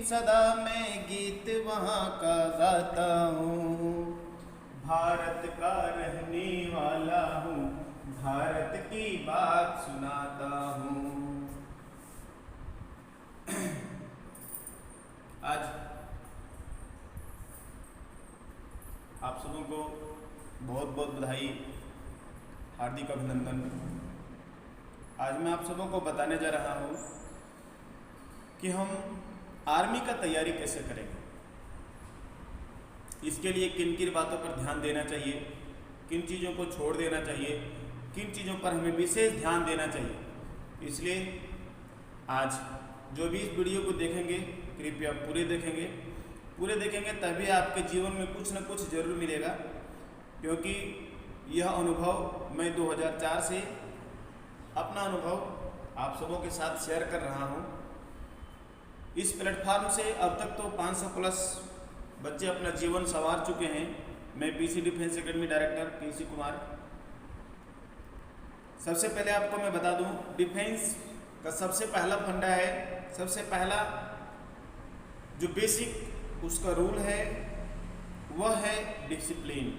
सदा मैं गीत वहाँ का गाता हूँ। भारत का रहने वाला हूँ, भारत की बात सुनाता हूँ। आज आप सबों को बहुत बहुत बधाई, हार्दिक अभिनंदन। आज मैं आप सबों को बताने जा रहा हूँ कि हम आर्मी का तैयारी कैसे करेंगे, इसके लिए किन किन बातों पर ध्यान देना चाहिए, किन चीज़ों को छोड़ देना चाहिए, किन चीज़ों पर हमें विशेष ध्यान देना चाहिए। इसलिए आज जो भी इस वीडियो को देखेंगे कृपया पूरे देखेंगे तभी आपके जीवन में कुछ न कुछ जरूर मिलेगा, क्योंकि यह अनुभव मैं 2004 से अपना अनुभव आप सबों के साथ शेयर कर रहा हूँ। इस प्लेटफॉर्म से अब तक तो 500 प्लस बच्चे अपना जीवन संवार चुके हैं। मैं PC defence academy director PC Kumar. सबसे पहले आपको मैं बता दूं, डिफेंस का सबसे पहला फंडा है, सबसे पहला जो बेसिक उसका रूल है वह है डिसिप्लिन।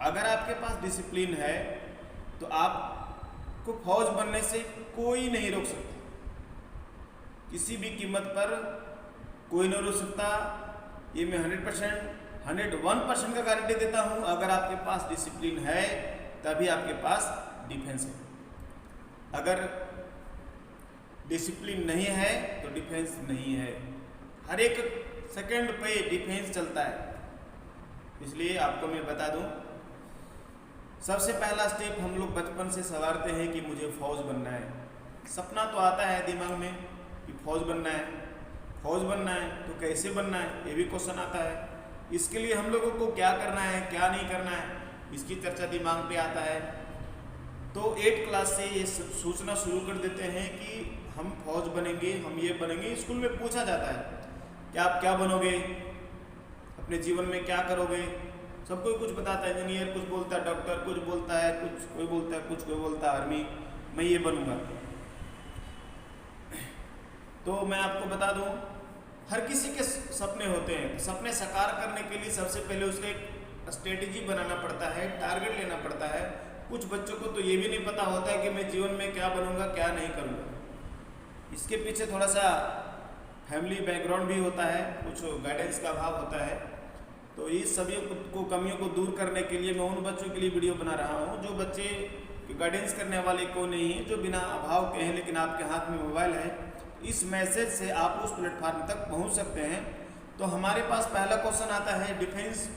अगर आपके पास डिसिप्लिन है तो आपको फौज बनने से कोई नहीं रोक सकता, किसी भी कीमत पर कोई नहीं रोक सकता। ये मैं 101% का गारंटी देता हूँ। अगर आपके पास डिसिप्लिन है तभी आपके पास डिफेंस है। अगर डिसिप्लिन नहीं है तो डिफेंस नहीं है। हर एक सेकंड पे डिफेंस चलता है। इसलिए आपको मैं बता दूं, सबसे पहला स्टेप हम लोग बचपन से सवारते हैं कि मुझे फौज बनना है। सपना तो आता है दिमाग में कि फौज बनना है, फौज बनना है, तो कैसे बनना है ये भी क्वेश्चन आता है। इसके लिए हम लोगों को क्या करना है क्या नहीं करना है इसकी चर्चा दिमाग पे आता है। तो 8 क्लास से ये सोचना शुरू कर देते हैं कि हम फौज बनेंगे, हम ये बनेंगे। स्कूल में पूछा जाता है कि आप क्या बनोगे, अपने जीवन में क्या करोगे। सब कोई कुछ बताता है, इंजीनियर कुछ बोलता है, डॉक्टर कुछ बोलता है, कुछ कोई बोलता है, कुछ कोई बोलता है आर्मी, मैं ये बनूंगा। तो मैं आपको बता दूं, हर किसी के सपने होते हैं। सपने साकार करने के लिए सबसे पहले उसका एक स्ट्रेटेजी बनाना पड़ता है, टारगेट लेना पड़ता है। कुछ बच्चों को तो ये भी नहीं पता होता है कि मैं जीवन में क्या बनूंगा क्या नहीं करूंगा। इसके पीछे थोड़ा सा फैमिली बैकग्राउंड भी होता है, कुछ गाइडेंस का अभाव होता है। तो इस सभी को कमियों को दूर करने के लिए मैं उन बच्चों के लिए वीडियो बना रहा हूँ जो बच्चे गाइडेंस करने वाले को नहीं है, जो बिना अभाव के हैं लेकिन आपके हाथ में मोबाइल है। इस मैसेज से आप उस प्लेटफॉर्म तक पहुँच सकते हैं। तो हमारे पास पहला क्वेश्चन आता है, डिफेंस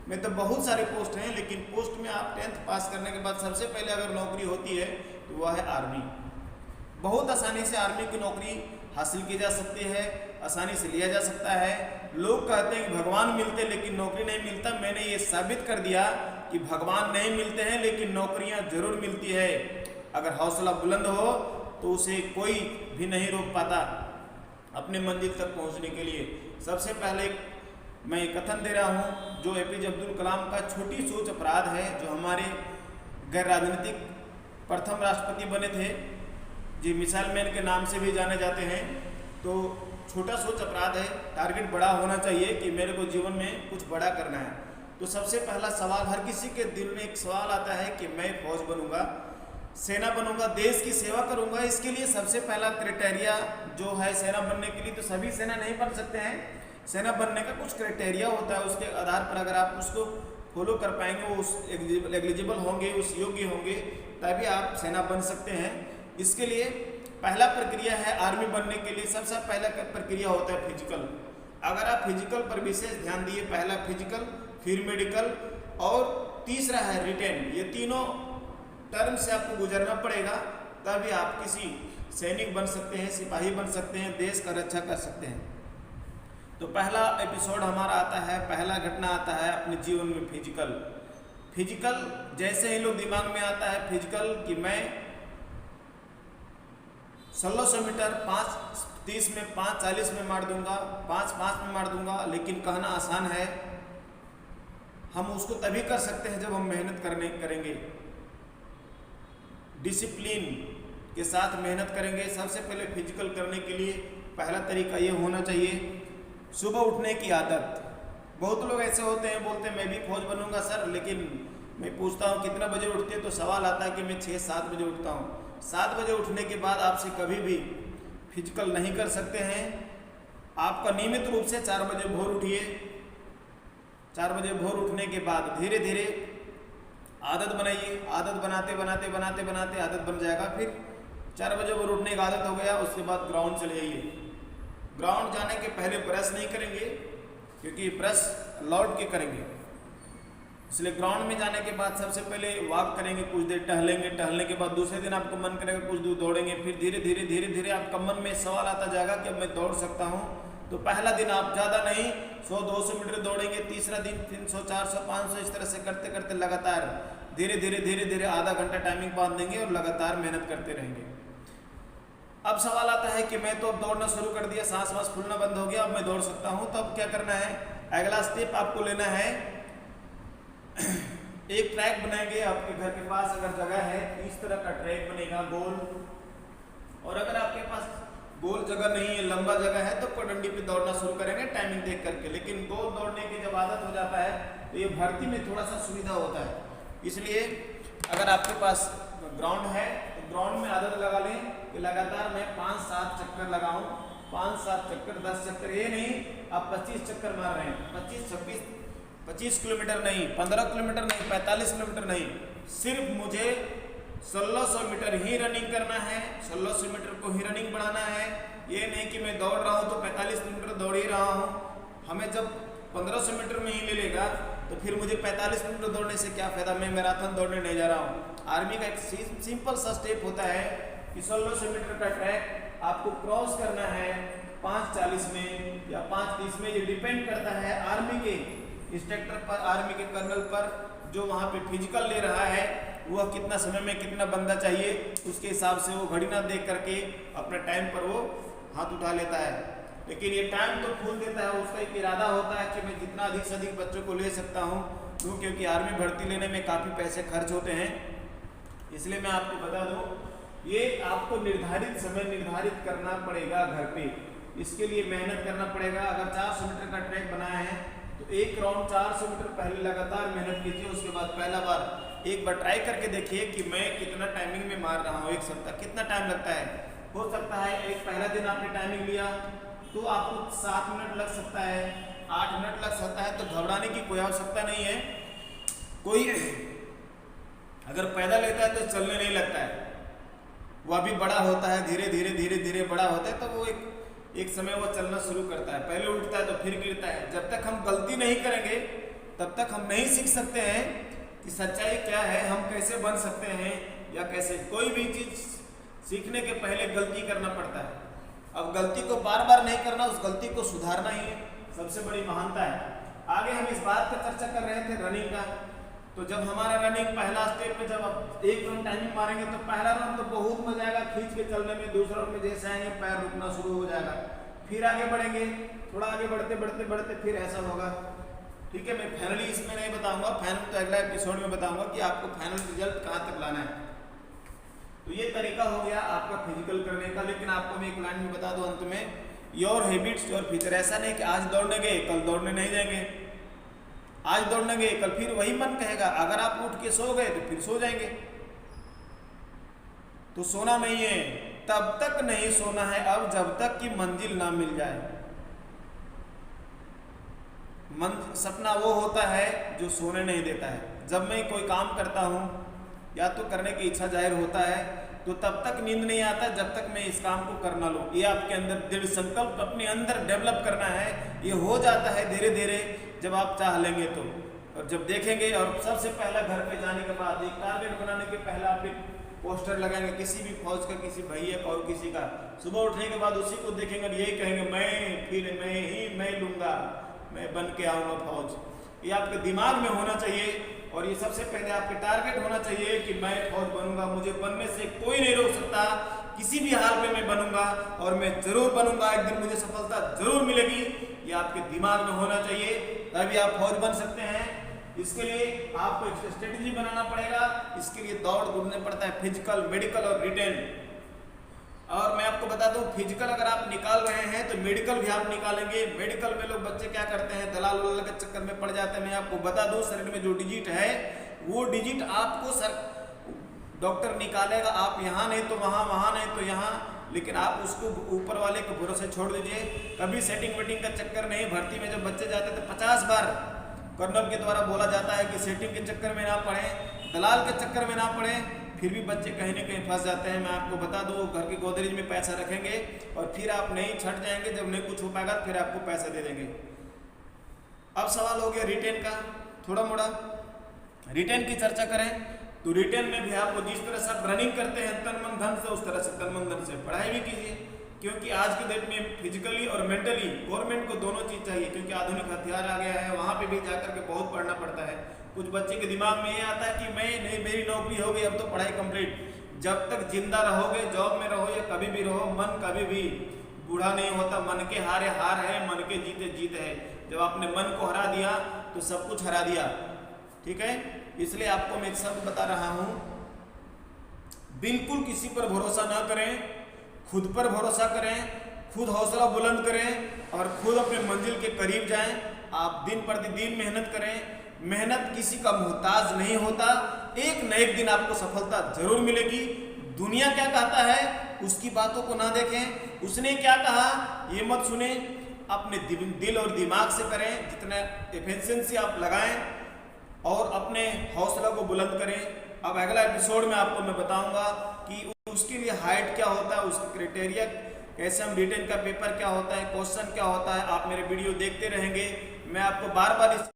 में तो बहुत सारे पोस्ट हैं, लेकिन पोस्ट में आप 10th पास करने के बाद सबसे पहले अगर नौकरी होती है तो वह है आर्मी। बहुत आसानी से आर्मी की नौकरी हासिल की जा सकती है, आसानी से लिया जा सकता है। लोग कहते हैं कि भगवान मिलते लेकिन नौकरी नहीं मिलता। मैंने ये साबित कर दिया कि भगवान नहीं मिलते हैं लेकिन नौकरियां जरूर मिलती है। अगर हौसला बुलंद हो तो उसे कोई भी नहीं रोक पाता अपने मंजिल तक पहुंचने के लिए। सबसे पहले मैं कथन दे रहा हूं जो एपीजे अब्दुल कलाम का छोटी सोच अपराध है, जो हमारे गैर राजनीतिक प्रथम राष्ट्रपति बने थे, जी मिसाइल मैन के नाम से भी जाने जाते हैं। तो छोटा सोच अपराध है, टारगेट बड़ा होना चाहिए कि मेरे को जीवन में कुछ बड़ा करना है। तो सबसे पहला सवाल हर किसी के दिल में एक सवाल आता है कि मैं फौज बनूंगा, सेना बनूंगा, देश की सेवा करूंगा। इसके लिए सबसे पहला क्राइटेरिया जो है सेना बनने के लिए, तो सभी सेना नहीं बन सकते हैं। सेना बनने का कुछ क्राइटेरिया होता है, उसके आधार पर अगर आप उसको फॉलो कर पाएंगे, वो उस एलिजिबल होंगे, उस योग्य होंगे, तभी आप सेना बन सकते हैं। इसके लिए पहला प्रक्रिया है आर्मी बनने के लिए, सबसे पहला प्रक्रिया होता है फिजिकल। अगर आप फिजिकल पर विशेष ध्यान दिए, पहला फिजिकल, फिर मेडिकल और तीसरा है रिटेन, ये तीनों टर्म से आपको गुजरना पड़ेगा, तभी आप किसी सैनिक बन सकते हैं, सिपाही बन सकते हैं, देश का रक्षा कर सकते हैं। तो पहला एपिसोड हमारा आता है, पहला घटना आता है अपने जीवन में फिजिकल। जैसे ही लोग दिमाग में आता है फिजिकल कि मैं 1600 मीटर 5:30 में 5:40 में मार दूंगा, 5:05 में मार दूंगा, लेकिन कहना आसान है। हम उसको तभी कर सकते हैं जब हम मेहनत करेंगे, डिसिप्लिन के साथ मेहनत करेंगे। सबसे पहले फिजिकल करने के लिए पहला तरीका ये होना चाहिए, सुबह उठने की आदत। बहुत लोग ऐसे होते हैं, बोलते हैं मैं भी फौज बनूंगा सर, लेकिन मैं पूछता हूँ कितना बजे उठते हैं, तो सवाल आता है कि मैं 6-7 बजे उठता हूँ। 7 बजे उठने के बाद आपसे कभी भी फिजिकल नहीं कर सकते हैं। आपका नियमित रूप से 4 बजे भोर उठिए। 4 बजे भोर उठने के बाद धीरे धीरे आदत बनाइए। आदत बनाते बनाते बनाते बनाते आदत बन जाएगा। फिर 4 बजे भोर उठने की आदत हो गया, उसके बाद ग्राउंड चले जाइए। ग्राउंड जाने के पहले ब्रश नहीं करेंगे, क्योंकि ब्रश लौट के करेंगे, इसलिए ग्राउंड में जाने के बाद सबसे पहले वॉक करेंगे, कुछ देर टहलेंगे। टहलने के बाद दूसरे दिन आपको मन करेगा कुछ दूर दौड़ेंगे। फिर धीरे धीरे धीरे धीरे आपका मन में सवाल आता जाएगा कि अब मैं दौड़ सकता हूँ। तो पहला दिन आप ज़्यादा नहीं 100-200 मीटर दौड़ेंगे, तीसरा दिन 300, 400, 500, इस तरह से करते करते लगातार धीरे धीरे धीरे धीरे आधा घंटा टाइमिंग बांध देंगे और लगातार मेहनत करते रहेंगे। अब सवाल आता है कि मैं तो अब दौड़ना शुरू कर दिया, सांस वास फूलना बंद हो गया, अब मैं दौड़ सकता हूँ, तो अब क्या करना है? अगला स्टेप आपको लेना है, एक ट्रैक बनाएंगे। आपके घर के पास अगर जगह है इस तरह का ट्रैक बनेगा गोल, और अगर आपके पास गोल जगह नहीं है, लंबा जगह है, तो पगडंडी पे दौड़ना शुरू करेंगे टाइमिंग देख करके। लेकिन गोल दौड़ने की जब आदत हो जाता है तो ये भर्ती में थोड़ा सा सुविधा होता है। इसलिए अगर आपके पास ग्राउंड है तो ग्राउंड में आदत लगा लें कि लगातार मैं 5-7 चक्कर लगाऊं। 5-7 चक्कर, 10 चक्कर, ये नहीं आप 25 चक्कर मार रहे हैं। 25 किलोमीटर नहीं, 15 किलोमीटर नहीं, 45 किलोमीटर नहीं, सिर्फ मुझे 1600 मीटर ही रनिंग करना है। 1600 मीटर को ही रनिंग बढ़ाना है। ये नहीं कि मैं दौड़ रहा हूँ तो 45 किलोमीटर दौड़ ही रहा हूँ। हमें जब 1500 मीटर में ही ले लेगा तो फिर मुझे 45 किलोमीटर दौड़ने से क्या फ़ायदा? मैं मैराथन दौड़ने नहीं जा रहा हूँ। आर्मी का एक सिंपल सा स्टेप होता है कि 1600 मीटर का ट्रैक आपको क्रॉस करना है 5:40 में या 5:30 में। ये डिपेंड करता है आर्मी के इंस्ट्रक्टर पर, आर्मी के कर्नल पर, जो वहाँ पे फिजिकल ले रहा है वह कितना समय में कितना बंदा चाहिए, उसके हिसाब से वो घड़ी ना देख करके अपने टाइम पर वो हाथ उठा लेता है। लेकिन ये टाइम तो फूल देता है, उसका एक इरादा होता है कि मैं जितना अधिक से अधिक बच्चों को ले सकता हूँ, क्योंकि आर्मी भर्ती लेने में काफ़ी पैसे खर्च होते हैं। इसलिए मैं आपको बता दूँ, ये आपको निर्धारित समय निर्धारित करना पड़ेगा घर पे। इसके लिए मेहनत करना पड़ेगा। अगर 400 मीटर का ट्रैक बनाया है तो एक राउंड 400 मीटर पहले लगातार मेहनत कीजिए। उसके बाद पहला बार एक बार ट्राई करके देखिए कि मैं कितना टाइमिंग में मार रहा हूँ। एक सप्ताह कितना टाइम लगता है? हो सकता है एक पहला दिन आपने टाइमिंग लिया तो आपको 7 मिनट लग सकता है, 8 मिनट लग सकता है, तो घबराने की कोई आवश्यकता नहीं है। कोई अगर पैदल लेता है तो चलने नहीं लगता है, वह भी बड़ा होता है, धीरे धीरे धीरे धीरे बड़ा होता है, तो वो एक समय वो चलना शुरू करता है। पहले उठता है तो फिर गिरता है। जब तक हम गलती नहीं करेंगे तब तक हम नहीं सीख सकते हैं कि सच्चाई क्या है, हम कैसे बन सकते हैं या कैसे। कोई भी चीज़ सीखने के पहले गलती करना पड़ता है। अब गलती को बार बार नहीं करना, उस गलती को सुधारना ही सबसे बड़ी महानता है। आगे हम इस बात पर चर्चा कर रहे थे रनिंग का। तो जब हमारा रनिंग पहला स्टेप में जब आप एक राउंड टाइमिंग मारेंगे तो पहला राउंड तो बहुत मजा आएगा खींच के चलने में। दूसरा राउंड में जैसे आएंगे पैर रुकना शुरू हो जाएगा, फिर आगे बढ़ेंगे, थोड़ा आगे बढ़ते बढ़ते बढ़ते फिर ऐसा होगा। ठीक है, मैं फाइनली इसमें नहीं बताऊंगा, फाइनल तो अगला एपिसोड में बताऊंगा कि आपको फाइनल रिजल्ट कहाँ तक लाना है। तो ये तरीका हो गया आपका फिजिकल करने का। लेकिन आपको मैं एक लाइन में बता दूं अंत में, योर हैबिट्स योर फ्यूचर। ऐसा नहीं कि आज दौड़ने गए कल दौड़ने नहीं जाएंगे, आज दौड़ने गए कल फिर वही मन कहेगा। अगर आप उठ के सो गए तो फिर सो जाएंगे। तो सोना नहीं है, तब तक नहीं सोना है अब जब तक कि मंजिल ना मिल जाए। सपना वो होता है जो सोने नहीं देता है। जब मैं कोई काम करता हूँ या तो करने की इच्छा जाहिर होता है तो तब तक नींद नहीं आता जब तक मैं इस काम को करना लूँ। ये आपके अंदर दृढ़ संकल्प अपने अंदर डेवलप करना है। ये हो जाता है धीरे धीरे जब आप चाह लेंगे तो, और जब देखेंगे। और सबसे पहला घर पे जाने के बाद एक टारगेट बनाने के पहले आप एक पोस्टर लगाएंगे किसी भी फौज का, किसी भैया का और किसी का। सुबह उठने के बाद उसी को देखेंगे और यही कहेंगे मैं लूँगा, मैं बन के आऊँगा फौज। ये आपके दिमाग में होना चाहिए। और ये सबसे पहले आपके टारगेट होना चाहिए कि मैं फौज बनूंगा, मुझे बनने से कोई नहीं रोक सकता, किसी भी हाल में मैं बनूंगा और मैं जरूर बनूंगा, एक दिन मुझे सफलता जरूर मिलेगी। ये आपके दिमाग में होना चाहिए, तभी आप फौज बन सकते हैं। इसके लिए आपको एक स्ट्रेटेजी बनाना पड़ेगा। इसके लिए दौड़ कूदने पड़ता है, फिजिकल, मेडिकल और रिटेन। और मैं आपको बता दूं, फिजिकल अगर आप निकाल रहे हैं तो मेडिकल भी आप निकालेंगे। मेडिकल में लोग बच्चे क्या करते हैं, दलाल वलाल के चक्कर में पड़ जाते हैं। मैं आपको बता दूं, शरीर में जो डिजिट है वो डिजिट आपको डॉक्टर निकालेगा। आप यहाँ नहीं तो वहाँ, वहाँ नहीं तो यहाँ, लेकिन आप उसको ऊपर वाले के भरोसे छोड़ दीजिए। कभी सेटिंग वेटिंग का चक्कर नहीं। भर्ती में जब बच्चे जाते थे 50 बार कर्नल के द्वारा बोला जाता है कि सेटिंग के चक्कर में ना पड़े, दलाल के चक्कर में ना पड़े, फिर भी बच्चे कहीं ना कहीं फंस जाते हैं। मैं आपको बता दूं, घर की गोदरेज में पैसा रखेंगे और फिर आप नहीं छट जाएंगे। जब नहीं कुछ हो पाएगा फिर आपको पैसा दे देंगे। अब सवाल हो गया रिटेन का। थोड़ा मोड़ा रिटेन की चर्चा करें तो रिटेन में भी आपको जिस तरह से आप रनिंग करते हैं तन मन धन से, उस तरह से तन मन धन से पढ़ाई भी कीजिए। क्योंकि आज के डेट में फिजिकली और मेंटली गवर्नमेंट को दोनों चीज चाहिए। क्योंकि आधुनिक हथियार आ गया है, वहाँ पे भी जाकर के बहुत पढ़ना पड़ता है। कुछ बच्चे के दिमाग में ये आता है कि मैं नहीं, मेरी नौकरी हो गई, अब तो पढ़ाई कंप्लीट। जब तक जिंदा रहोगे, जॉब में रहो या कभी भी रहो, मन कभी भी बूढ़ा नहीं होता। मन के हारे हार है, मन के जीते जीत है। जब आपने मन को हरा दिया तो सब कुछ हरा दिया। ठीक है, इसलिए आपको मैं एक शब्द बता रहा हूं, बिल्कुल किसी पर भरोसा ना करें, खुद पर भरोसा करें, खुद हौसला बुलंद करें और खुद अपने मंजिल के करीब जाएं। आप दिन प्रतिदिन मेहनत करें। मेहनत किसी का मोहताज नहीं होता। एक न एक दिन आपको सफलता जरूर मिलेगी। दुनिया क्या कहता है उसकी बातों को ना देखें, उसने क्या कहा ये मत सुने। अपने दिल और दिमाग से करें, जितना एफिशिएंसी आप लगाएं और अपने हौसला को बुलंद करें। अब अगला एपिसोड में आपको मैं बताऊंगा कि उसके लिए हाइट क्या होता है, उसके क्राइटेरिया कैसे, हम रिटेन का पेपर क्या होता है, क्वेश्चन क्या होता है। आप मेरे वीडियो देखते रहेंगे। मैं आपको बार बार